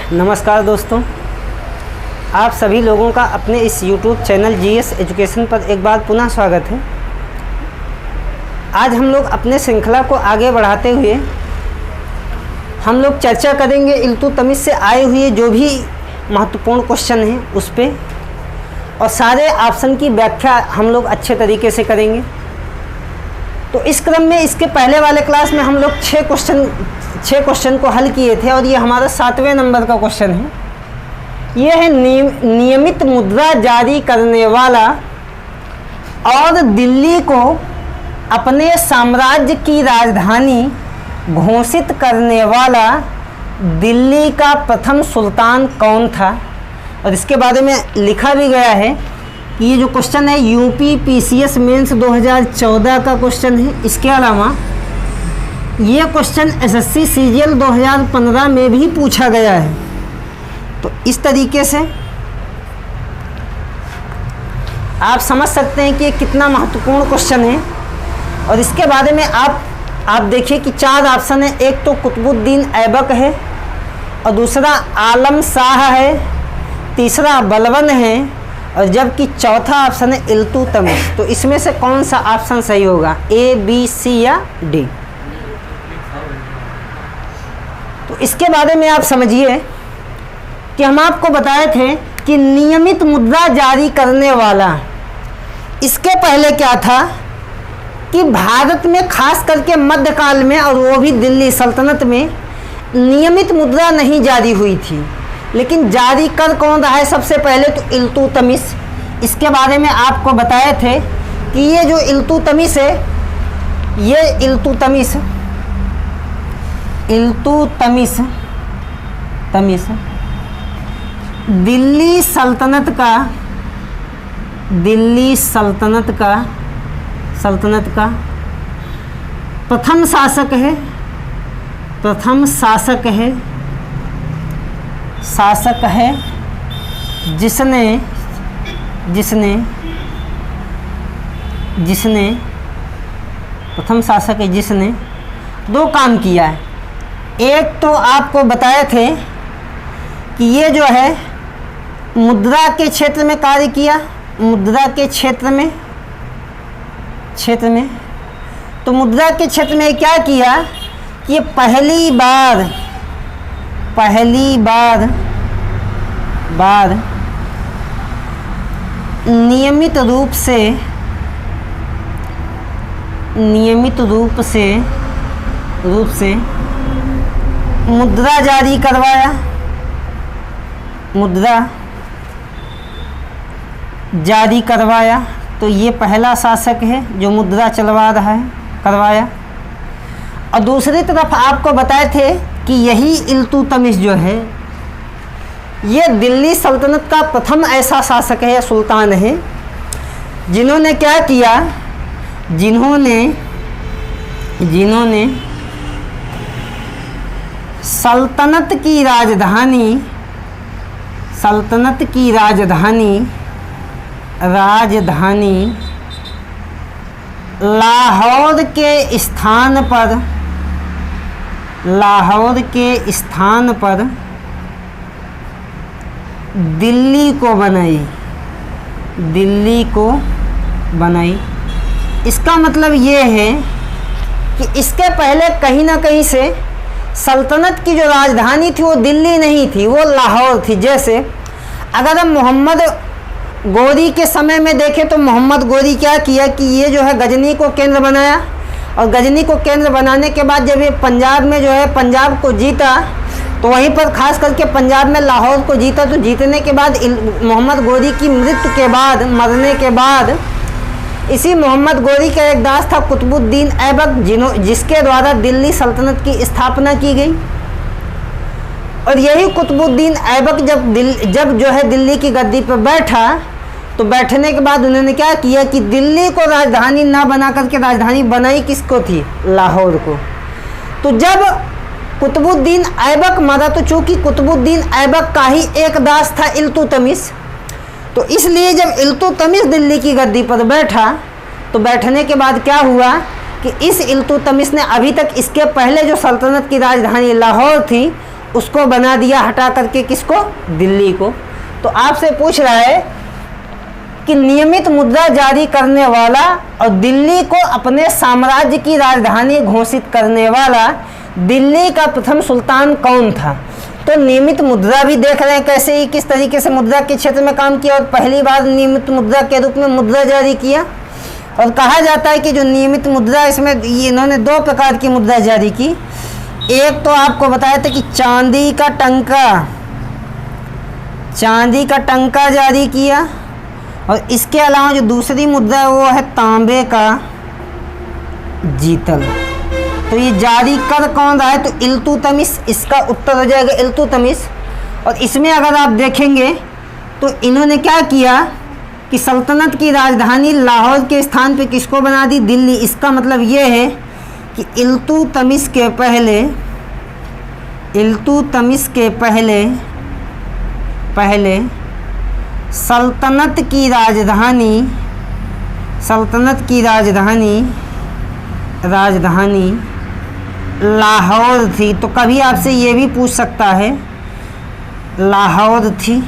नमस्कार दोस्तों, आप सभी लोगों का अपने इस YouTube चैनल जीएस एजुकेशन पर एक बार पुनः स्वागत है। आज हम लोग अपने श्रृंखला को आगे बढ़ाते हुए हम लोग चर्चा करेंगे इल्तुतमिश से आए हुए जो भी महत्वपूर्ण क्वेश्चन हैं उस पर, और सारे ऑप्शन की व्याख्या हम लोग अच्छे तरीके से करेंगे। तो इस क्रम में इसके पहले वाले क्लास में हम लोग 6 क्वेश्चन को हल किए थे और ये हमारा 7वें नंबर का क्वेश्चन है। ये है नियमित मुद्रा जारी करने वाला और दिल्ली को अपने साम्राज्य की राजधानी घोषित करने वाला दिल्ली का प्रथम सुल्तान कौन था। और इसके बारे में लिखा भी गया है कि ये जो क्वेश्चन है यूपी पीसीएस मेंस 2014 का क्वेश्चन है। इसके अलावा ये क्वेश्चन एसएससी सीजीएल 2015 में भी पूछा गया है। तो इस तरीके से आप समझ सकते हैं कि ये कितना महत्वपूर्ण क्वेश्चन है। और इसके बारे में आप देखिए कि 4 ऑप्शन है। एक तो कुतुबुद्दीन ऐबक है, और दूसरा आलम शाह है, तीसरा बलबन है, और जबकि चौथा ऑप्शन है इल्तुतमिश। तो इसमें से कौन सा ऑप्शन सही होगा, ए बी सी या डी। तो इसके बारे में आप समझिए कि हम आपको बताए थे कि नियमित मुद्रा जारी करने वाला, इसके पहले क्या था कि भारत में खास करके मध्यकाल में और वो भी दिल्ली सल्तनत में नियमित मुद्रा नहीं जारी हुई थी, लेकिन जारी कर कौन रहा है सबसे पहले, तो इल्तुतमिश। इसके बारे में आपको बताए थे कि ये जो इल्तुतमिश है, ये इल्तुतमिश दिल्ली सल्तनत का प्रथम शासक है जिसने प्रथम शासक है जिसने 2 काम किया है। एक तो आपको बताए थे कि ये जो है मुद्रा के क्षेत्र में कार्य किया, मुद्रा के क्षेत्र में तो मुद्रा के क्षेत्र में क्या किया कि ये पहली बार नियमित रूप से मुद्रा जारी करवाया, तो ये पहला शासक है जो मुद्रा चलवा रहा है, करवाया। और दूसरी तरफ आपको बताए थे कि यही इल्तुतमिश जो है ये दिल्ली सल्तनत का प्रथम ऐसा शासक है या सुल्तान है जिन्होंने क्या किया, जिन्होंने सल्तनत की राजधानी लाहौर के स्थान पर दिल्ली को बनाई। इसका मतलब ये है कि इसके पहले कहीं ना कहीं से सल्तनत की जो राजधानी थी वो दिल्ली नहीं थी, वो लाहौर थी। जैसे अगर हम मोहम्मद गोरी के समय में देखें तो मोहम्मद गोरी क्या किया कि ये जो है गजनी को केंद्र बनाया, और गजनी को केंद्र बनाने के बाद जब ये पंजाब में जो है पंजाब को जीता, तो वहीं पर खास करके पंजाब में लाहौर को जीता। तो जीतने के बाद मोहम्मद गोरी की मरने के बाद इसी मोहम्मद गोरी का एक दास था कुतुबुद्दीन ऐबक, जिसके द्वारा दिल्ली सल्तनत की स्थापना की गई। और यही कुतुबुद्दीन ऐबक जब जो है दिल्ली की गद्दी पर बैठा, तो बैठने के बाद उन्होंने क्या किया कि दिल्ली को राजधानी ना बना करके राजधानी बनाई किसको थी, लाहौर को। तो जब कुतुबुद्दीन ऐबक मरा, तो चूंकि कुतुबुद्दीन ऐबक का ही एक दास था इल्तुतमिश, तो इसलिए जब इल्तुतमिश दिल्ली की गद्दी पर बैठा, तो बैठने के बाद क्या हुआ कि इस इल्तुतमिश ने अभी तक इसके पहले जो सल्तनत की राजधानी लाहौर थी उसको बना दिया हटा करके, किसको? दिल्ली को। तो आपसे पूछ रहा है कि नियमित मुद्रा जारी करने वाला और दिल्ली को अपने साम्राज्य की राजधानी घोषित करने वाला दिल्ली का प्रथम सुल्तान कौन था? तो नियमित मुद्रा भी देख रहे हैं कैसे ही किस तरीके से मुद्रा के क्षेत्र में काम किया और पहली बार नियमित मुद्रा के रूप में मुद्रा जारी किया। और कहा जाता है कि जो नियमित मुद्रा, इसमें इन्होंने 2 प्रकार की मुद्रा जारी की। एक तो आपको बताया था कि चांदी का टंका जारी किया, और इसके अलावा जो दूसरी मुद्रा है वो है तांबे का जीतल। तो ये जारी कर कौन रहा है? तो इल्तुतमिश, इसका उत्तर हो जाएगा इल्तुतमिश। और इसमें अगर आप देखेंगे तो इन्होंने क्या किया कि सल्तनत की राजधानी लाहौर के स्थान पे किसको बना दी? दिल्ली। इसका मतलब ये है कि इल्तुतमिश के पहले सल्तनत की राजधानी लाहौर थी। तो कभी आपसे ये भी पूछ सकता है लाहौर थी।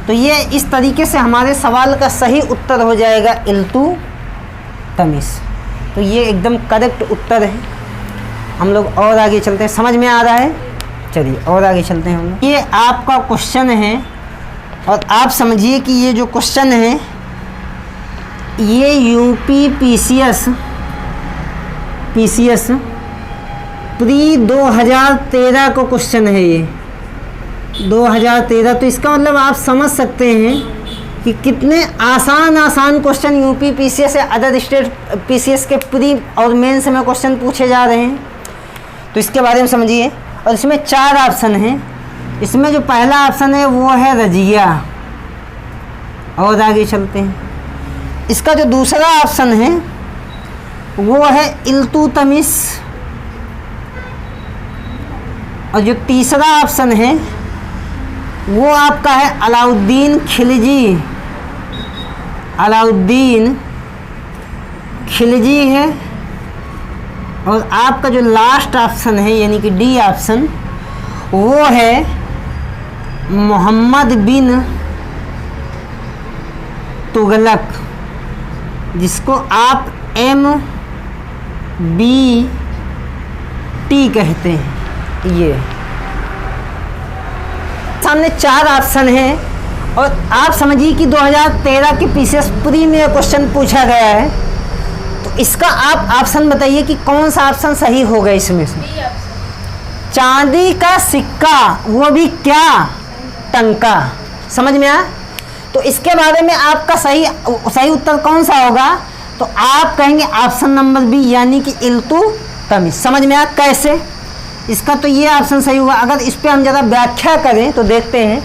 तो ये इस तरीके से हमारे सवाल का सही उत्तर हो जाएगा इल्तुतमिश। तो ये एकदम करेक्ट उत्तर है। हम लोग और आगे चलते हैं, समझ में आ रहा है? चलिए और आगे चलते हैं हम लोग। ये आपका क्वेश्चन है और आप समझिए कि ये जो क्वेश्चन है ये यूपी पीसीएस प्री 2013 को क्वेश्चन है। ये 2013। तो इसका मतलब आप समझ सकते हैं कि कितने आसान क्वेश्चन यूपी पीसीएस या अदर स्टेट पीसीएस के प्री और मेंस में क्वेश्चन पूछे जा रहे हैं। तो इसके बारे में समझिए। और इसमें 4 ऑप्शन हैं। इसमें जो पहला ऑप्शन है वो है रजिया। और आगे चलते हैं। इसका जो दूसरा ऑप्शन है वो है इल्तुतमिश। और जो तीसरा ऑप्शन है वो आपका है अलाउद्दीन खिलजी है। और आपका जो लास्ट ऑप्शन है यानी कि डी ऑप्शन वो है मोहम्मद बिन तुगलक, जिसको आप MBT कहते हैं। ये सामने 4 ऑप्शन हैं और आप समझिए कि 2013 के पीसीएस प्री में क्वेश्चन पूछा गया है। तो इसका आप ऑप्शन बताइए कि कौन सा ऑप्शन सही होगा इसमें से? चांदी का सिक्का, वो भी क्या? टंका। समझ में आया? तो इसके बारे में आपका सही उत्तर कौन सा होगा? तो आप कहेंगे ऑप्शन नंबर बी यानी कि इल्तुतमिश। समझ में आया कैसे? इसका तो ये ऑप्शन सही हुआ। अगर इस पर हम ज़रा व्याख्या करें तो देखते हैं।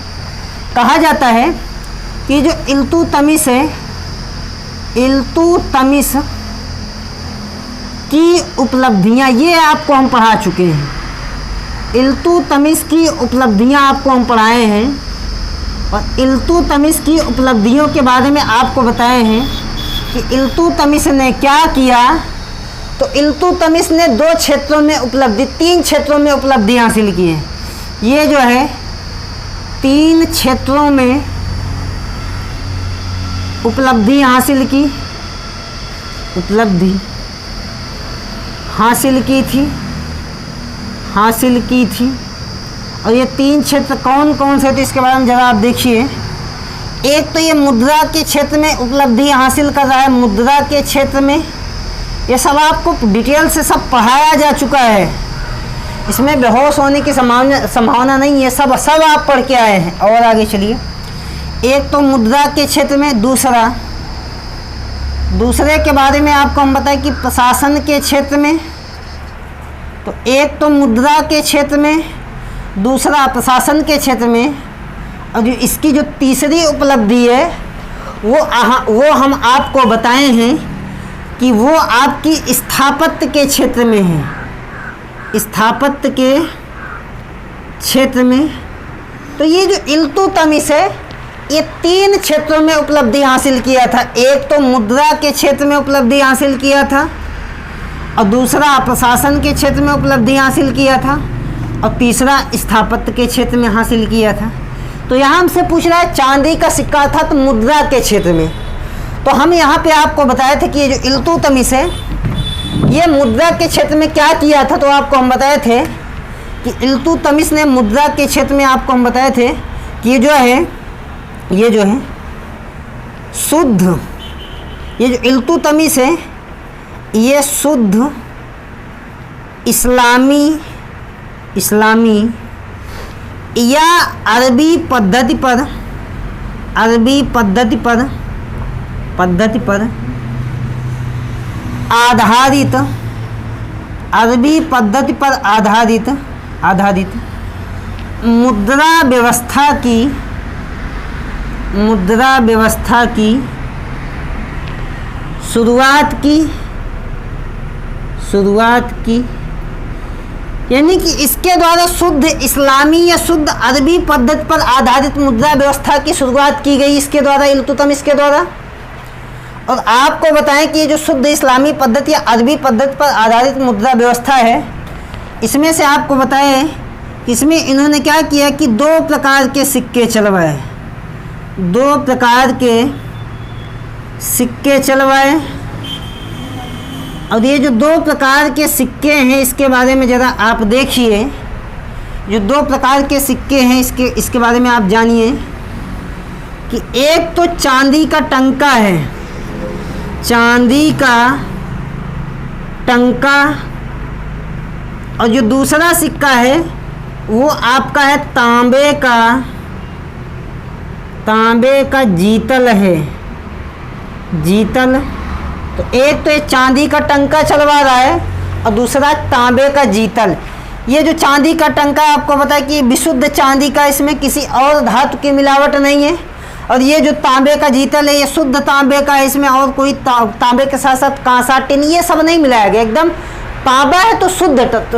कहा जाता है कि जो इल्तुतमिश है, इल्तुतमिश की उपलब्धियां, ये आपको हम पढ़ा चुके हैं। इल्तुतमिश की उपलब्धियां आपको हम पढ़ाए हैं और इल्तुतमिश की उपलब्धियों के बारे में आपको बताए हैं कि इल्तुतमिश ने क्या किया। तो इल्तुतमिश ने 2 क्षेत्रों में 3 क्षेत्रों में उपलब्धि हासिल की है। ये जो है 3 क्षेत्रों में उपलब्धि हासिल की थी। और ये 3 क्षेत्र कौन कौन से थे इसके बारे में ज़रा आप देखिए। एक तो ये मुद्रा के क्षेत्र में उपलब्धि हासिल कर रहा है। मुद्रा के क्षेत्र में ये सब आपको डिटेल से सब पढ़ाया जा चुका है। इसमें बेहोश होने की संभावना नहीं है। सब आप पढ़ के आए हैं। और आगे चलिए। एक तो मुद्रा के क्षेत्र में, दूसरे के बारे में आपको हम बताएं कि प्रशासन के क्षेत्र में। तो एक तो मुद्रा के क्षेत्र में, दूसरा प्रशासन के क्षेत्र में, और जो इसकी जो तीसरी उपलब्धि है वो हम आपको बताए हैं कि वो आपकी स्थापत्य के क्षेत्र में है। स्थापत्य के क्षेत्र में। तो ये जो इल्तुतमिश है ये 3 क्षेत्रों में उपलब्धि हासिल किया था। एक तो मुद्रा के क्षेत्र में उपलब्धि हासिल किया था और दूसरा प्रशासन के क्षेत्र में उपलब्धि हासिल किया था। और तीसरा स्थापत्य के क्षेत्र में हासिल किया था। तो यहाँ हमसे पूछ रहा है चांदी का सिक्का अर्थात मुद्रा के क्षेत्र में। तो हम यहाँ पे आपको बताए थे कि ये जो इल्तुतमिश है ये मुद्रा के क्षेत्र में क्या किया था। तो आपको हम बताए थे कि इल्तुतमिश ने मुद्रा के क्षेत्र में आपको हम बताए थे कि ये जो है शुद्ध, ये जो इल्तुतमिश है ये शुद्ध इस्लामी या अरबी पद्धति पर आधारित, अरबी पद्धति पर आधारित मुद्रा व्यवस्था की शुरुआत की, यानी कि इसके द्वारा शुद्ध इस्लामी या शुद्ध अरबी पद्धति पर आधारित मुद्रा व्यवस्था की शुरुआत की गई इसके द्वारा, इल्तुतमिश के द्वारा। और आपको बताएं कि ये जो शुद्ध इस्लामी पद्धति या अरबी पद्धति पर आधारित मुद्रा व्यवस्था है इसमें से आपको बताएं कि इसमें इन्होंने क्या किया कि 2 प्रकार के सिक्के चलवाए, 2 प्रकार के सिक्के चलवाए। और ये जो 2 प्रकार के सिक्के हैं इसके बारे में ज़रा आप देखिए, जो 2 प्रकार के सिक्के हैं इसके बारे में आप जानिए कि एक तो चांदी का टंका है, चांदी का टंका, और जो दूसरा सिक्का है वो आपका है तांबे का जीतल है, जीतल। तो एक तो ये चांदी का टंका चलवा रहा है और दूसरा तांबे का जीतल। ये जो चांदी का टंका आपको पता है कि विशुद्ध चांदी का, इसमें किसी और धातु की मिलावट नहीं है। और ये जो तांबे का जीतल है ये शुद्ध तांबे का है, इसमें और कोई तांबे के साथ साथ कांसा, टिन ये सब नहीं मिलाया गया, एकदम तांबा है तो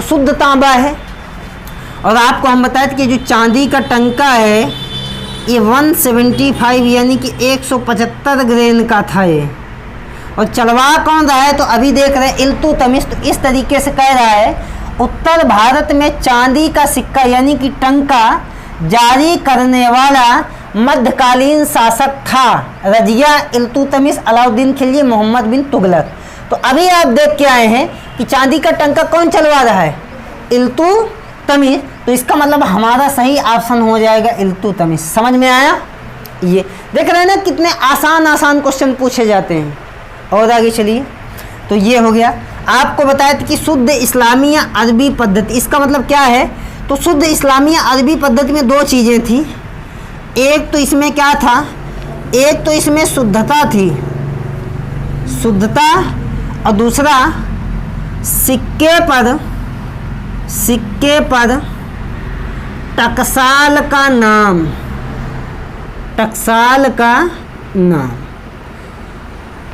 शुद्ध तांबा है। और आपको हम बताए थे कि जो चांदी का टंका है ये 175 यानी कि 175 ग्रेन का था ये। और चलवा कौन रहा है तो अभी देख रहे हैं इल्तुतमिश। तो इस तरीके से कह रहा है उत्तर भारत में चांदी का सिक्का यानी कि टंका जारी करने वाला मध्यकालीन शासक था रजिया इल्तुतमिश अलाउद्दीन खिलजी मोहम्मद बिन तुगलक। तो अभी आप देख के आए हैं कि चांदी का टंका कौन चलवा रहा है, इल्तुतमिश। तो इसका मतलब हमारा सही ऑप्शन हो जाएगा इल्तुतमिश। समझ में आया? ये देख रहे हैं ना कितने आसान क्वेश्चन पूछे जाते हैं। और आगे चलिए, तो ये हो गया। आपको बताया था कि शुद्ध इस्लामी या अरबी पद्धति, इसका मतलब क्या है तो शुद्ध इस्लामी या अरबी पद्धति में 2 चीज़ें थी। एक तो इसमें क्या था, एक तो इसमें शुद्धता थी, शुद्धता, और दूसरा सिक्के पर टकसाल का नाम।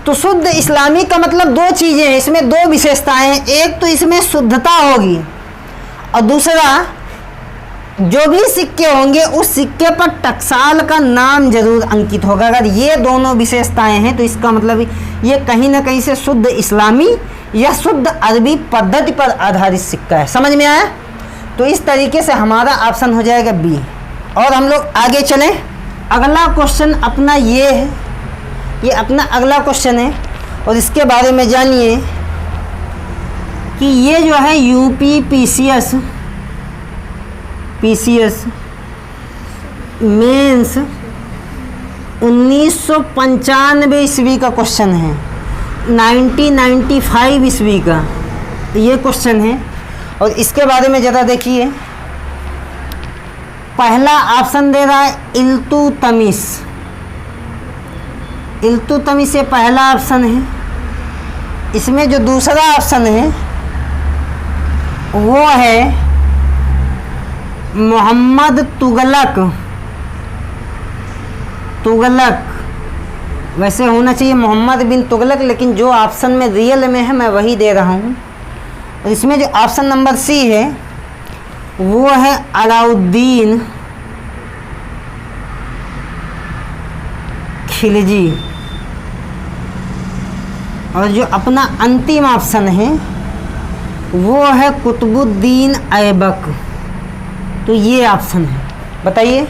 तो शुद्ध इस्लामी का मतलब 2 चीज़ें हैं, इसमें 2 विशेषताएं हैं। एक तो इसमें शुद्धता होगी और दूसरा जो भी सिक्के होंगे उस सिक्के पर टकसाल का नाम जरूर अंकित होगा। अगर ये दोनों विशेषताएं हैं तो इसका मतलब ये कहीं ना कहीं से शुद्ध इस्लामी या शुद्ध अरबी पद्धति पर आधारित सिक्का है। समझ में आया? तो इस तरीके से हमारा ऑप्शन हो जाएगा बी। और हम लोग आगे चलें। अगला क्वेश्चन अपना ये है, ये अपना अगला क्वेश्चन है और इसके बारे में जानिए कि ये जो है यूपी पीसीएस मेंस 1995 ईस्वी का क्वेश्चन है, 1995 ईस्वी का ये क्वेश्चन है। और इसके बारे में ज़रा देखिए, पहला ऑप्शन दे रहा है इल्तुतमिश, इल्तुतमिश ये पहला ऑप्शन है। इसमें जो दूसरा ऑप्शन है वो है मोहम्मद तुगलक। वैसे होना चाहिए मोहम्मद बिन तुगलक, लेकिन जो ऑप्शन में रियल में है मैं वही दे रहा हूँ। और इसमें जो ऑप्शन नंबर सी है वो है अलाउद्दीन खिलजी। और जो अपना अंतिम ऑप्शन है वो है कुतुबुद्दीन ऐबक। तो ये ऑप्शन है। बताइए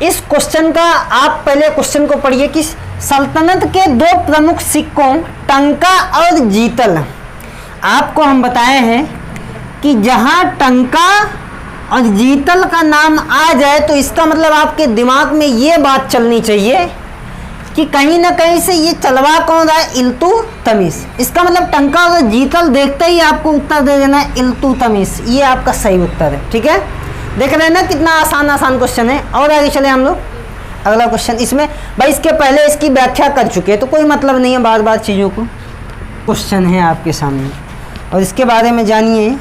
इस क्वेश्चन का, आप पहले क्वेश्चन को पढ़िए कि सल्तनत के दो प्रमुख सिक्कों टंका और जीतल, आपको हम बताए हैं कि जहां टंका और जीतल का नाम आ जाए तो इसका मतलब आपके दिमाग में ये बात चलनी चाहिए कि कहीं ना कहीं से ये चलवा कौन रहा है, इल्तुतमिश। इसका मतलब टंका और जीतल देखते ही आपको उत्तर दे देना है इल्तुतमिश, ये आपका सही उत्तर है। ठीक है, देख रहे हैं ना कितना आसान आसान क्वेश्चन है। और आगे चले हम लोग अगला क्वेश्चन। इसमें भाई इसके पहले इसकी व्याख्या कर चुके हैं तो कोई मतलब नहीं है बार बार चीज़ों को। क्वेश्चन है आपके सामने और इसके बारे में जानिए।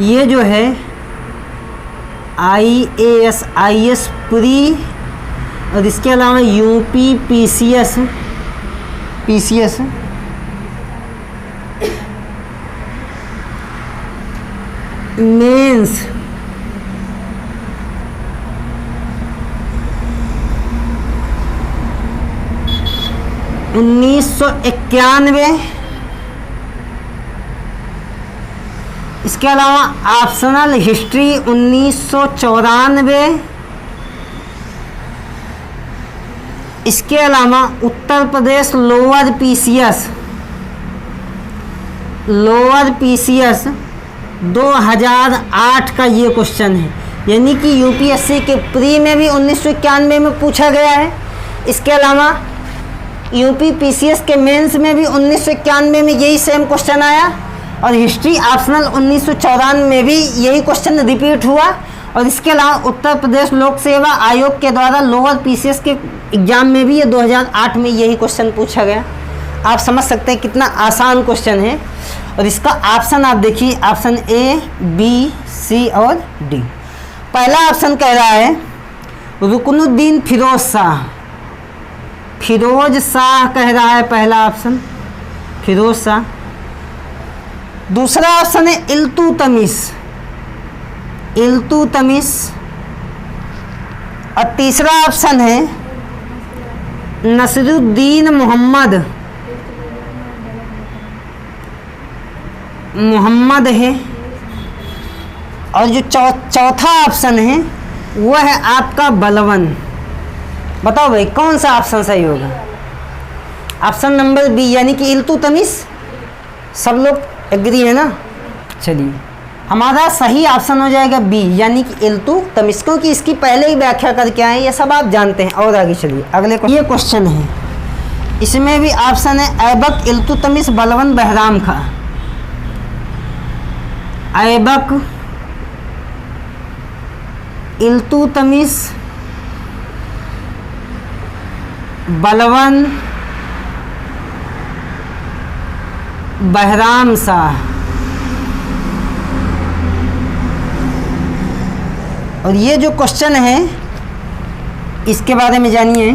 ये जो है IAS IS प्री और इसके अलावा UP PCS मेंस 1991, इसके अलावा ऑप्शनल हिस्ट्री 1994, इसके अलावा उत्तर प्रदेश लोअर पीसीएस 2008 का ये क्वेश्चन है, यानी कि यूपीएससी के प्री में भी 1991 में पूछा गया है। इसके अलावा यूपी पीसीएस के मेंस में भी 1991 में यही सेम क्वेश्चन आया और हिस्ट्री ऑप्शनल 1994 में भी यही क्वेश्चन रिपीट हुआ। और इसके अलावा उत्तर प्रदेश लोक सेवा आयोग के द्वारा लोअर पीसीएस के एग्जाम में भी ये 2008 में यही क्वेश्चन पूछा गया। आप समझ सकते हैं कितना आसान क्वेश्चन है। और इसका ऑप्शन आप देखिए, ऑप्शन A, B, C और D। पहला ऑप्शन कह रहा है रुकनुद्दीन फिरोज शाह कह रहा है पहला ऑप्शन, फिरोज शाह। दूसरा ऑप्शन है इल्तुतमिश और तीसरा ऑप्शन है नसरुद्दीन मोहम्मद है। और जो चौथा ऑप्शन है वो है आपका बलवन। बताओ भाई कौन सा ऑप्शन सही होगा? ऑप्शन नंबर बी यानी कि इल्तुतमिश। सब लोग एग्री है ना? चलिए हमारा सही ऑप्शन हो जाएगा बी यानी कि इल्तुतमिश, क्योंकि इसकी पहले ही व्याख्या करके आए, ये सब आप जानते हैं। और आगे चलिए अगले ये क्वेश्चन है, इसमें भी ऑप्शन है ऐबक, इल्तुतमिश, बलवन, बहराम खां। ऐबक, इल्तुतमिश, बलवन, बहराम शाह। और ये जो क्वेश्चन है इसके बारे में जानिए।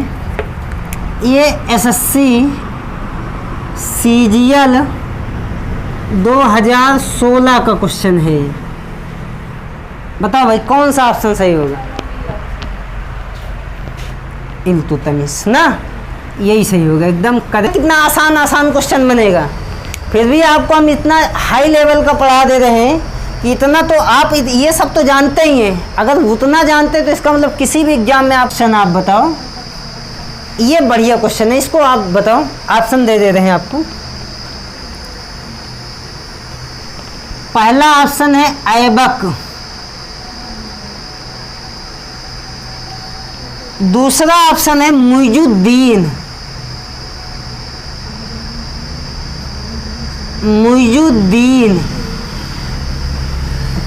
ये एसएससी CGL 2016 का क्वेश्चन है। बताओ भाई कौन सा ऑप्शन सही होगा? इल्तुतमिश ना, यही सही होगा एकदम करेक्ट। कितना आसान क्वेश्चन बनेगा, फिर भी आपको हम इतना हाई लेवल का पढ़ा दे रहे हैं कि इतना तो आप ये सब तो जानते ही हैं। अगर उतना जानते तो इसका मतलब किसी भी एग्जाम में ऑप्शन आप बताओ। ये बढ़िया क्वेश्चन है, इसको आप बताओ। ऑप्शन दे रहे हैं आपको। पहला ऑप्शन है ऐबक, दूसरा ऑप्शन है मुइजुद्दीन,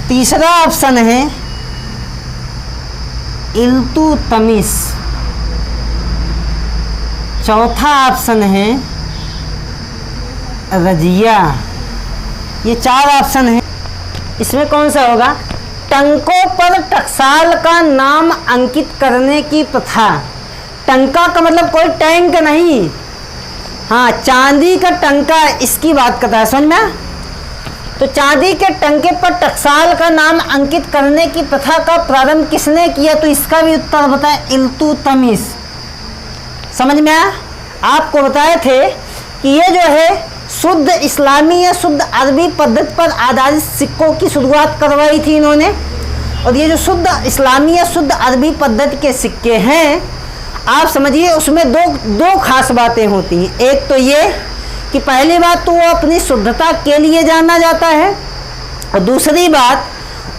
तीसरा ऑप्शन है इल्तुतमिश, चौथा ऑप्शन है रजिया। ये 4 ऑप्शन है, इसमें कौन सा होगा? टंकों पर टकसाल का नाम अंकित करने की प्रथा। टंका का मतलब कोई टैंक नहीं, हाँ चांदी का टंका, इसकी बात करता है, समझ में? तो चांदी के टंके पर टकसाल का नाम अंकित करने की प्रथा का प्रारंभ किसने किया? तो इसका भी उत्तर बताएं इल्तुतमिश। समझ में आया? आपको बताए थे कि ये जो है शुद्ध इस्लामी या शुद्ध अरबी पद्धति पर आधारित सिक्कों की शुरुआत करवाई थी इन्होंने। और ये जो शुद्ध इस्लामी या शुद्ध अरबी पद्धति के सिक्के हैं, आप समझिए उसमें दो खास बातें होती हैं। एक तो ये कि पहली बात तो वो अपनी शुद्धता के लिए जाना जाता है, और दूसरी बात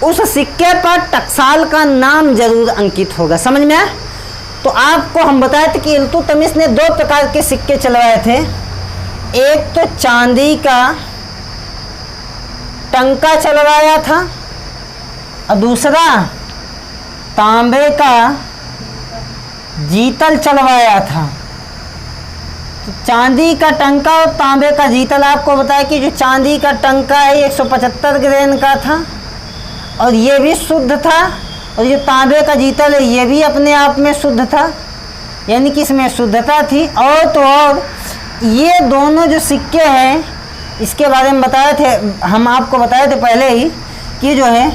उस सिक्के पर टकसाल का नाम जरूर अंकित होगा। समझ में आया? तो आपको हम बताए थे कि इल्तुतमिश ने 2 प्रकार के सिक्के चलवाए थे। एक तो चांदी का टंका चलवाया था और दूसरा तांबे का जीतल चलवाया था। तो चांदी का टंका और तांबे का जीतल, आपको बताया कि जो चांदी का टंका है 175 ग्रेन का था और ये भी शुद्ध था, और जो तांबे का जीतल है ये भी अपने आप में शुद्ध था, यानी कि इसमें शुद्धता थी। और तो और ये दोनों जो सिक्के हैं, इसके बारे में बताए थे हम, आपको बताए थे पहले ही कि जो है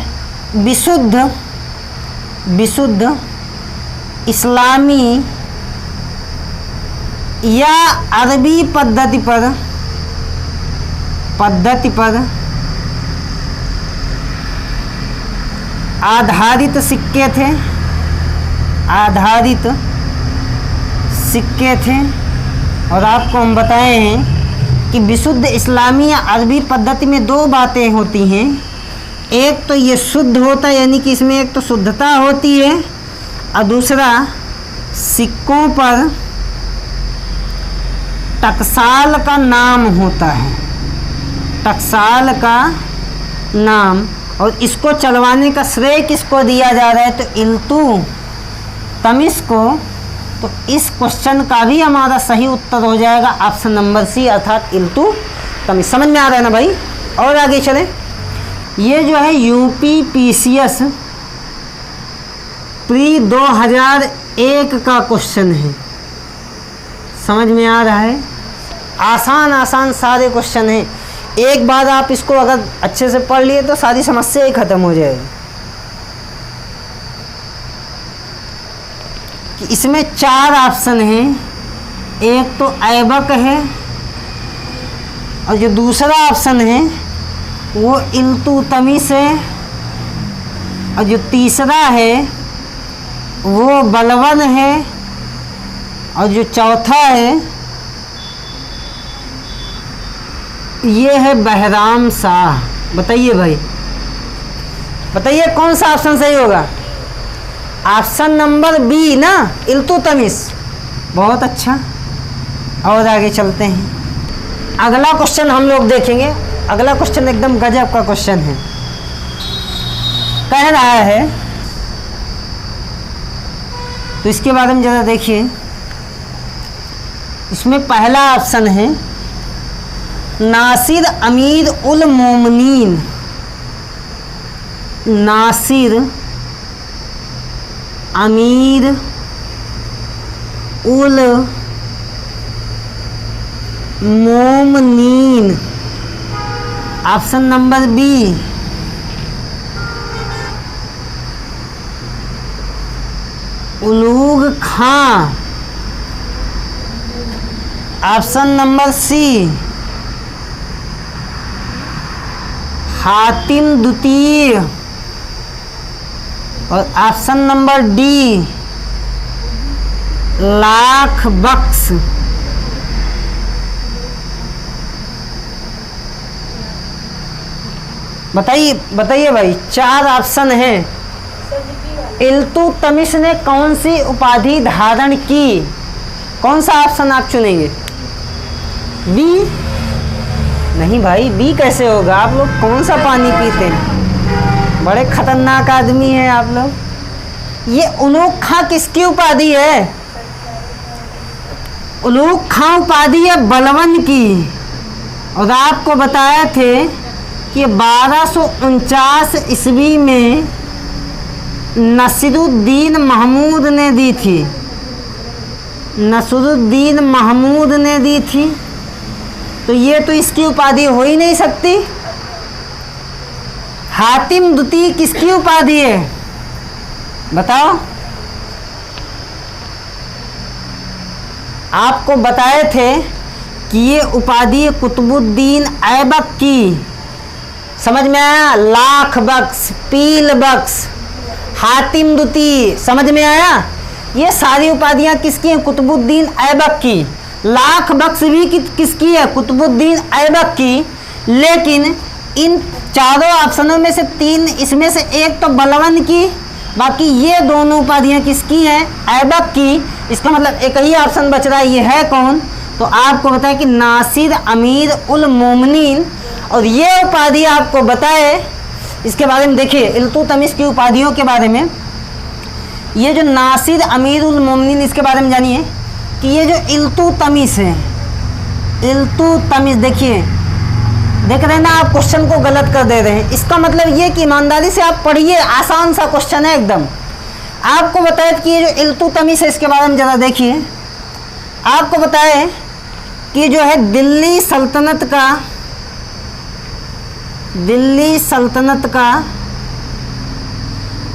विशुद्ध इस्लामी या अरबी पद्धति पर आधारित सिक्के थे। और आपको हम बताए हैं कि विशुद्ध इस्लामी या अरबी पद्धति में 2 बातें होती हैं। एक तो ये शुद्ध होता है, यानी कि इसमें एक तो शुद्धता होती है, और दूसरा सिक्कों पर टकसाल का नाम होता है, टकसाल का नाम। और इसको चलवाने का श्रेय किसको दिया जा रहा है? तो इल्तुतमिश को। तो इस क्वेश्चन का भी हमारा सही उत्तर हो जाएगा ऑप्शन नंबर सी, अर्थात इल्तुतमिश। समझ में आ रहा है ना भाई? और आगे चलें। ये जो है UPPCS प्री 2001 का क्वेश्चन है। समझ में आ रहा है? आसान सारे क्वेश्चन हैं। एक बार आप इसको अगर अच्छे से पढ़ लिए तो सारी समस्या ही खत्म हो जाएगी। कि इसमें 4 ऑप्शन हैं। एक तो ऐबक है, और जो दूसरा ऑप्शन है वो इल्तुतमिश है, और जो तीसरा है वो बलवन है, और जो चौथा है ये है बहराम शाह। बताइए भाई, बताइए कौन सा ऑप्शन सही होगा? ऑप्शन नंबर बी ना, इल्तुतमिश। बहुत अच्छा। और आगे चलते हैं। अगला क्वेश्चन हम लोग देखेंगे। अगला क्वेश्चन एकदम गजब का क्वेश्चन है। कह रहा है, तो इसके बारे में ज़रा देखिए। इसमें पहला ऑप्शन है नासिर अमीर उल मोमिनीन। Nasir Amir ul Momineen. Option number B. Ulugh Khan. Option number C Hatim द्वितीय। और option number D Lakh Bakhsh. बताइए भाई, 4 ऑप्शन हैं। इल्तुतमिश ने कौन सी उपाधि धारण की? कौन सा ऑप्शन आप चुनेंगे? बी? नहीं भाई, बी कैसे होगा? आप लोग कौन सा पानी पीते हैं? बड़े खतरनाक आदमी हैं आप लोग। ये उलूग खां किसकी उपाधि है? उलूग खां उपाधि है बलवन की। और आपको बताए थे कि 1249 ईस्वी में नसीरुद्दीन महमूद ने दी थी। नसीरुद्दीन महमूद ने दी थी। तो ये तो इसकी उपाधि हो ही नहीं सकती। हातिम द्वितीय किसकी उपाधि है? बताओ। आपको बताए थे कि ये उपाधि कुतुबुद्दीन ऐबक की, समझ में आया, लाख बख्श, पील बख्श, हातिम दुती, समझ में आया, ये सारी उपाधियां किसकी हैं? कुतुबुद्दीन ऐबक की। लाख बख्श भी किसकी है? कुतुबुद्दीन ऐबक की। लेकिन इन चारों ऑप्शनों में से 3, इसमें से एक तो बलवन की, बाकी ये दोनों उपाधियां किसकी हैं? ऐबक की। इसका मतलब एक ही ऑप्शन बच रहा है, ये है कौन? तो आपको बताया कि नासिर अमीर उल मोमिनीन। और ये उपाधि आपको बताए, इसके बारे में देखिए इल्तुतमिश की उपाधियों के बारे में। ये जो नासिर अमीर उल मोमिनीन, इसके बारे में जानिए कि ये जो इल्तुतमिश है, इल्तुतमिश, देखिए देख रहे हैं ना आप, क्वेश्चन को गलत कर दे रहे हैं। इसका मतलब ये कि ईमानदारी से आप पढ़िए, आसान सा क्वेश्चन है एकदम। आपको बताया कि ये जो इल्तुतमिश है, इसके बारे में ज़रा देखिए। आपको बताए कि जो है दिल्ली सल्तनत का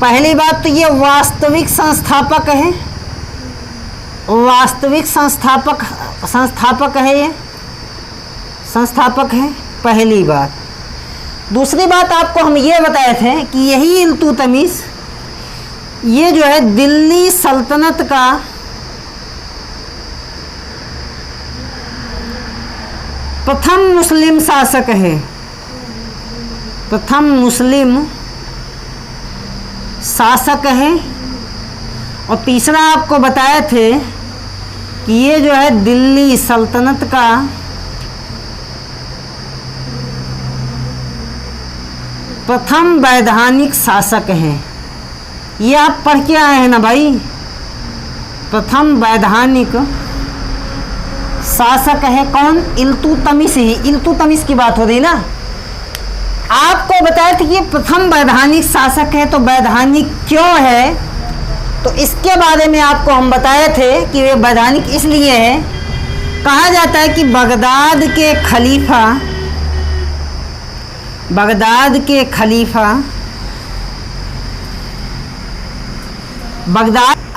पहली बात तो ये वास्तविक संस्थापक है, वास्तविक संस्थापक है, ये संस्थापक है, पहली बात। दूसरी बात आपको हम ये बताए थे कि यही इल्तुतमिश ये जो है दिल्ली सल्तनत का प्रथम मुस्लिम शासक है, प्रथम मुस्लिम शासक है। और तीसरा आपको बताए थे कि ये जो है दिल्ली सल्तनत का प्रथम वैधानिक शासक है। ये आप पढ़ के आए हैं ना भाई, प्रथम वैधानिक शासक है कौन? इल्तुतमिश ही। इल्तुतमिश की बात हो रही ना। आपको बताया था कि ये प्रथम वैधानिक शासक है, तो वैधानिक क्यों है? तो इसके बारे में आपको हम बताए थे कि वे वैधानिक इसलिए है, कहा जाता है कि बगदाद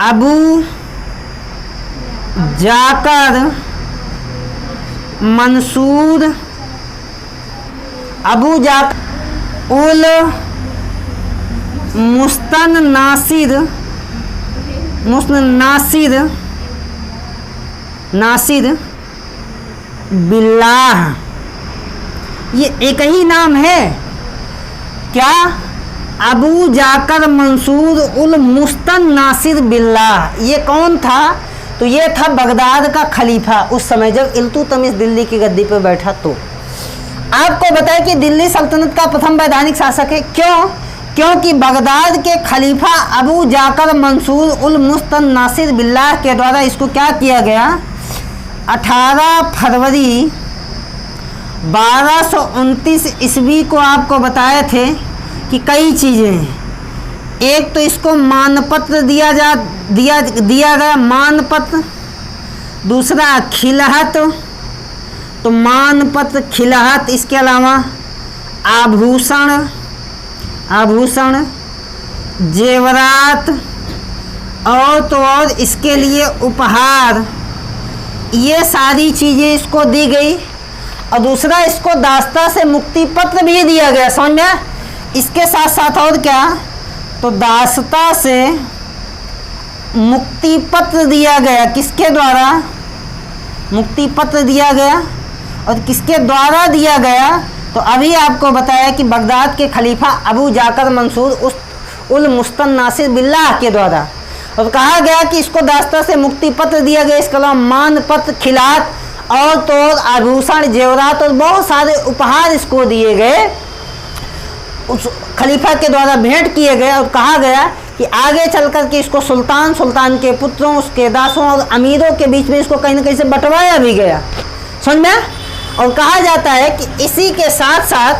अबू जाकर मंसूर उल नासिर बिल्लाह, ये एक ही नाम है क्या? अबू जाकर मंसूर उल मुस्तन नासिर बिल्लाह। ये कौन था? तो ये था बगदाद का खलीफा उस समय जब इल्तुतमिश दिल्ली की गद्दी पर बैठा। तो आपको बताया कि दिल्ली सल्तनत का प्रथम वैधानिक शासक है। क्यों? क्योंकि बगदाद के खलीफा अबू जाकर मंसूर उल मुस्तन नासिर बिल्लाह के द्वारा इसको क्या किया गया? 18 फरवरी 1229 ईस्वी को आपको बताए थे कि कई चीज़ें, एक तो इसको मानपत्र दिया गया मानपत्र, दूसरा खिलाहत, तो मानपत्र खिलाहत, इसके अलावा आभूषण जेवरात और तो और इसके लिए उपहार, ये सारी चीज़ें इसको दी गई। और दूसरा इसको दास्ता से मुक्ति पत्र भी दिया गया, समझ में? इसके साथ साथ और क्या? तो दास्ता से मुक्ति पत्र दिया गया। किसके द्वारा मुक्ति पत्र दिया गया और किसके द्वारा दिया गया? तो अभी आपको बताया कि बगदाद के खलीफा अबू जाकर मंसूर उल मुस्तन नासिर बिल्लाह के द्वारा। और कहा गया कि इसको दास्ता से मुक्ति पत्र दिया गया, इसके अलावा मान पत्र, खिलात और तो आभूषण जेवरात और बहुत सारे उपहार इसको दिए गए, उस खलीफा के द्वारा भेंट किए गए। और कहा गया कि आगे चल कर के इसको सुल्तान के पुत्रों, उसके दासों और अमीरों के बीच में इसको कहीं ना कहीं से बंटवाया भी गया, समझ में? और कहा जाता है कि इसी के साथ साथ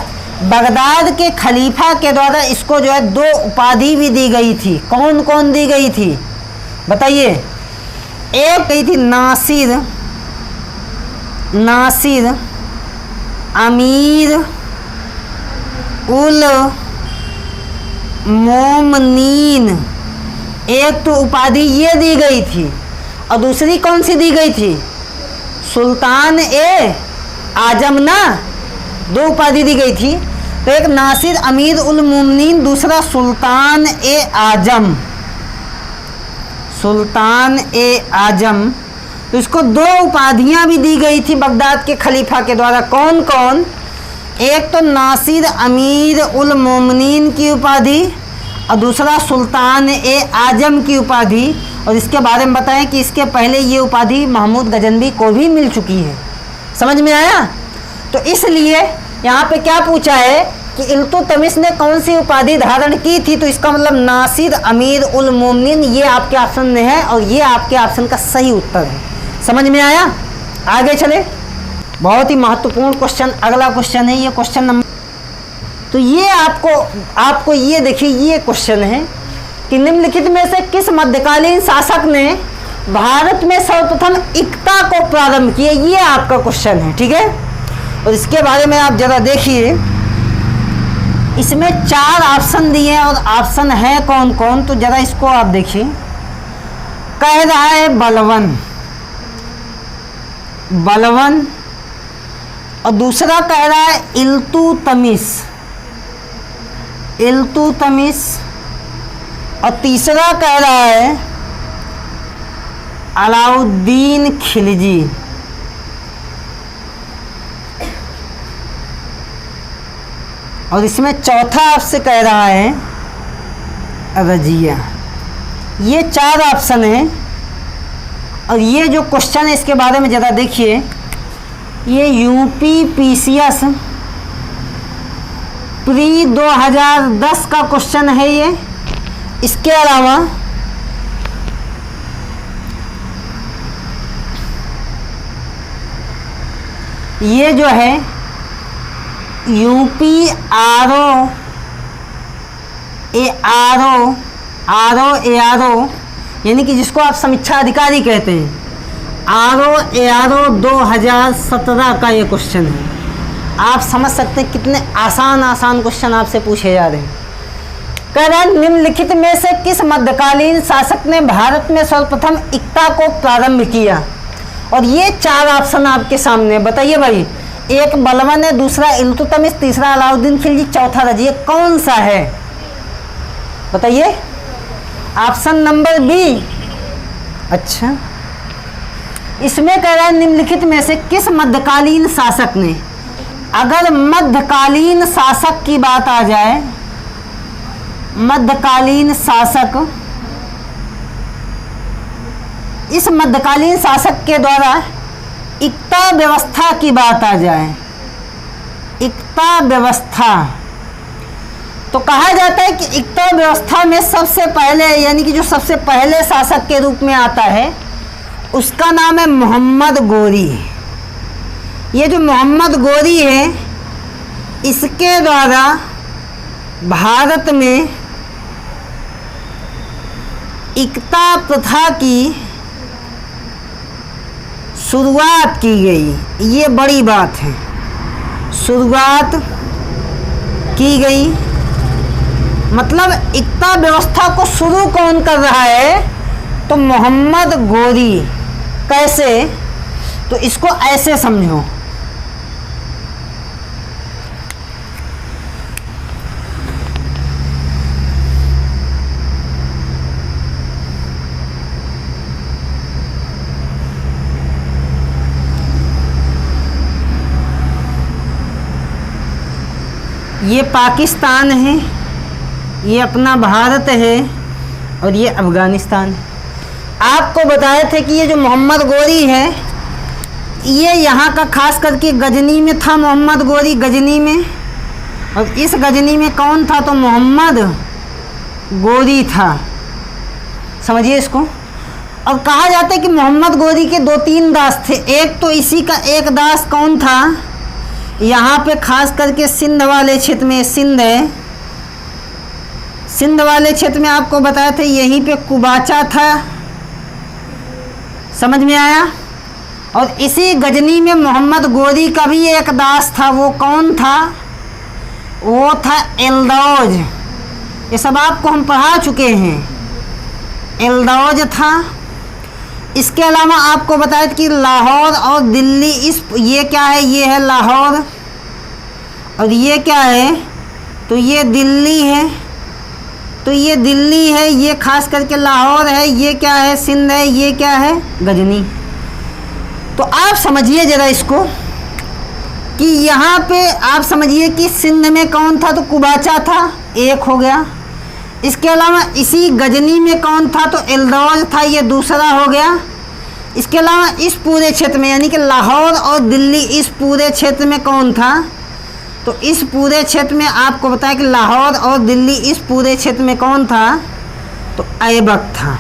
बगदाद के खलीफा के द्वारा इसको जो है 2 उपाधि भी दी गई थी। कौन कौन दी गई थी बताइए? एक गई थी नासिर अमीर उल मोमनीन, एक तो उपाधि ये दी गई थी। और दूसरी कौन सी दी गई थी? सुल्तान ए आजम ना, 2 उपाधि दी गई थी। तो एक नासिर अमीर उल मोमिनीन, दूसरा सुल्तान ए आजम, सुल्तान ए आजम। तो इसको 2 उपाधियां भी दी गई थी बगदाद के खलीफा के द्वारा। कौन कौन? एक तो नासिर अमीर उल मोमिनीन की उपाधि और दूसरा सुल्तान ए आजम की उपाधि। और इसके बारे में बताएं कि इसके पहले ये उपाधि महमूद गजनवी को भी मिल चुकी है। समझ में आया? तो इसलिए यहाँ पे क्या पूछा है कि इल्तुतमिश ने कौन सी उपाधि धारण की थी, तो इसका मतलब नासिर अमीर उल मोमिनीन, ये आपके ऑप्शन में है और ये आपके ऑप्शन का सही उत्तर है। समझ में आया? आगे चले। बहुत ही महत्वपूर्ण क्वेश्चन अगला क्वेश्चन है, ये क्वेश्चन नंबर, तो ये आपको ये देखिए, ये क्वेश्चन है कि निम्नलिखित में से किस मध्यकालीन शासक ने भारत में सर्वप्रथम इक्ता को प्रारंभ किया? ये आपका क्वेश्चन है, ठीक है। और इसके बारे में आप जरा देखिए, इसमें 4 ऑप्शन दिए हैं और ऑप्शन है कौन कौन, तो जरा इसको आप देखिए। कह रहा है बलवन, बलवन, और दूसरा कह रहा है इल्तुतमिश, इल्तुतमिश, और तीसरा कह रहा है अलाउद्दीन खिलजी। और इसमें चौथा आपसे कह रहा है रजिया। ये 4 ऑप्शन है। और ये जो क्वेश्चन है इसके बारे में ज़रा देखिए, ये UPPCS प्री 2010 का क्वेश्चन है ये। इसके अलावा ये जो है UPRO ARO यानी कि जिसको आप समीक्षा अधिकारी कहते हैं, ARO 2017 का ये क्वेश्चन है। आप समझ सकते हैं कितने आसान क्वेश्चन आपसे पूछे जा रहे हैं। कह रहे हैं निम्नलिखित में से किस मध्यकालीन शासक ने भारत में सर्वप्रथम इक्ता को प्रारंभ किया? और ये 4 ऑप्शन आपके सामने, बताइए भाई। एक बलवन है, दूसरा इल्तुतमिश, तीसरा अलाउद्दीन खिलजी, चौथा रजिया। कौन सा है बताइए? Option number B. अच्छा, इसमें कह रहा है निम्नलिखित में से किस मध्यकालीन शासक ने, अगर मध्यकालीन शासक की बात आ जाए, मध्यकालीन शासक, इस मध्यकालीन शासक के द्वारा इक्ता व्यवस्था की बात आ जाए, इक्ता व्यवस्था, तो कहा जाता है कि इक्ता व्यवस्था में सबसे पहले, यानी कि जो सबसे पहले शासक के रूप में आता है उसका नाम है मोहम्मद गोरी। ये जो मोहम्मद गोरी है, इसके द्वारा भारत में इक्ता प्रथा की शुरुआत की गई। ये बड़ी बात है, शुरुआत की गई। मतलब इक्ता व्यवस्था को शुरू कौन कर रहा है? तो मोहम्मद गोरी। कैसे? तो इसको ऐसे समझो, ये पाकिस्तान है, ये अपना भारत है और ये अफ़गानिस्तान है। आपको बताए थे कि ये जो मोहम्मद गोरी है, ये यहाँ का खास करके गजनी में था। मोहम्मद गोरी गजनी में, और इस गजनी में कौन था? तो मोहम्मद गोरी था। समझिए इसको। और कहा जाता है कि मोहम्मद गोरी के 2-3 दास थे। एक तो इसी का एक दास कौन था? यहाँ पे खास करके सिंध वाले क्षेत्र में, सिंध है, सिंध वाले क्षेत्र में आपको बताया था यहीं पे कुबाचा था। समझ में आया? और इसी गजनी में मोहम्मद गोरी का भी एक दास था। वो कौन था? वो था एल्दौज। ये सब आपको हम पढ़ा चुके हैं। एल्दौज था। इसके अलावा आपको बताया कि लाहौर और दिल्ली, इस ये क्या है, ये है लाहौर और ये क्या है, तो ये दिल्ली है, तो ये दिल्ली है, ये खास करके लाहौर है, ये क्या है, सिंध है, ये क्या है, गजनी। तो आप समझिए ज़रा इसको कि यहाँ पे आप समझिए कि सिंध में कौन था, तो कुबाचा था, एक हो गया। इसके अलावा इसी गजनी में कौन था, तो एल्दौज था, ये दूसरा हो गया। इसके अलावा इस पूरे क्षेत्र में यानी कि लाहौर और दिल्ली, इस पूरे क्षेत्र में कौन था, तो इस पूरे क्षेत्र में आपको बताया कि लाहौर और दिल्ली, इस पूरे क्षेत्र में कौन था, तो ऐबक था,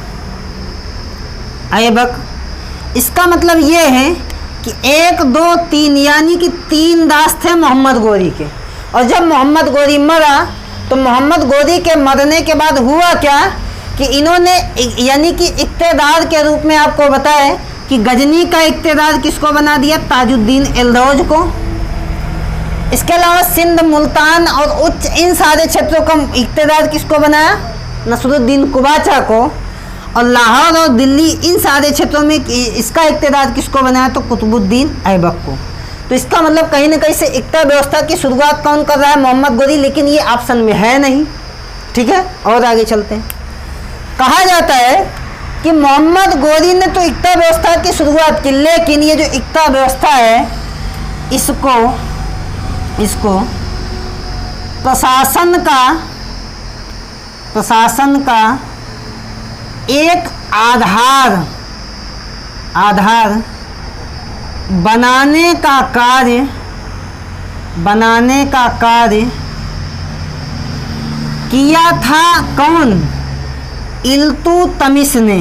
ऐबक। इसका मतलब ये है कि 1, 2, 3 यानी कि 3 दास थे मोहम्मद गोरी के। और जब मोहम्मद गोरी मरा तो मोहम्मद गोरी के मरने के बाद हुआ क्या कि इन्होंने यानी कि इक्तेदार के रूप में आपको बताया कि गजनी का इक्तेदार किसको बना दिया, ताजुद्दीन एल्दौज को। इसके अलावा सिंध, मुल्तान और उच्च, इन सारे क्षेत्रों का इक्तेदार किसको बनाया, नसरुद्दीन कुबाचा को। और लाहौर और दिल्ली, इन सारे क्षेत्रों में इसका इक्तेदार किसको बनाया, तो कुतुबुद्दीन ऐबक को। तो इसका मतलब कहीं ना कहीं से इक्ता व्यवस्था की शुरुआत कौन कर रहा है, मोहम्मद गोरी, लेकिन ये ऑप्शन में है नहीं। ठीक है, और आगे चलते हैं। कहा जाता है कि मोहम्मद गोरी ने तो इक्ता व्यवस्था की शुरुआत की, लेकिन ये जो इक्ता व्यवस्था है इसको प्रशासन का एक आधार बनाने का कार्य किया था कौन, इल्तुतमिश ने।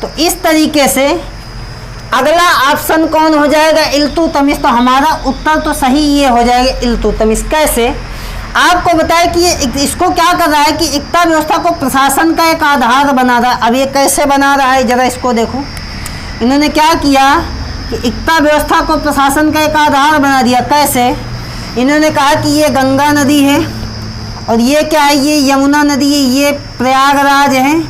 तो इस तरीके से अगला ऑप्शन कौन हो जाएगा, इल्तुतमिश। तो हमारा उत्तर तो सही ये हो जाएगा, इल्तुतमिश। कैसे, आपको बताया कि ये इसको क्या कर रहा है कि इक्ता व्यवस्था को प्रशासन का एक आधार बना रहा है। अब ये कैसे बना रहा है, ज़रा इसको देखो। इन्होंने क्या किया कि इक्ता व्यवस्था को प्रशासन का एक आधार बना दिया। कैसे, इन्होंने कहा कि ये गंगा नदी है और ये क्या है, ये यमुना नदी है, ये प्रयागराज है।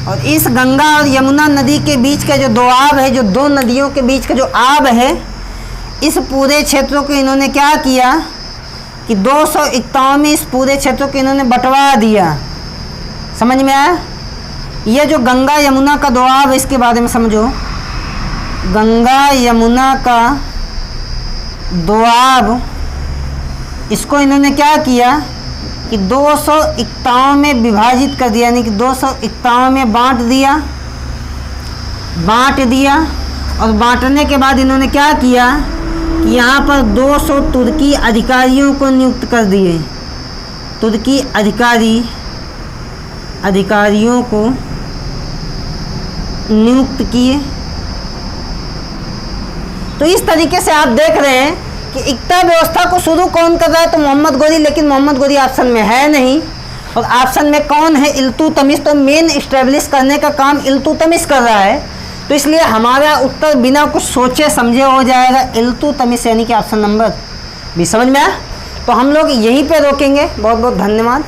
और इस गंगा और यमुना नदी के बीच का जो दोआब है, जो दो नदियों के बीच का जो आब है, इस पूरे क्षेत्रों को इन्होंने क्या किया कि 251 में इस पूरे क्षेत्रों को इन्होंने बंटवा दिया। समझ में आया? ये जो गंगा यमुना का दोआब है, इसके बारे में समझो। गंगा यमुना का दोआब, इसको इन्होंने क्या किया कि 251 में विभाजित कर दिया, यानी कि 251 में बांट दिया। और बांटने के बाद इन्होंने क्या किया कि यहाँ पर 200 तुर्की अधिकारियों को नियुक्त कर दिए। तुर्की अधिकारियों को नियुक्त किए। तो इस तरीके से आप देख रहे हैं कि इक्ता व्यवस्था को शुरू कौन कर रहा है, तो मोहम्मद गोरी, लेकिन मोहम्मद गोरी ऑप्शन में है नहीं। और ऑप्शन में कौन है, इल्तुतमिश। तो मेन इस्टेब्लिश करने का काम इल्तुतमिश कर रहा है। तो इसलिए हमारा उत्तर बिना कुछ सोचे समझे हो जाएगा, इल्तुतमिश, यानी कि ऑप्शन नंबर भी। समझ में आया? तो हम लोग यहीं पे रोकेंगे। बहुत बहुत धन्यवाद।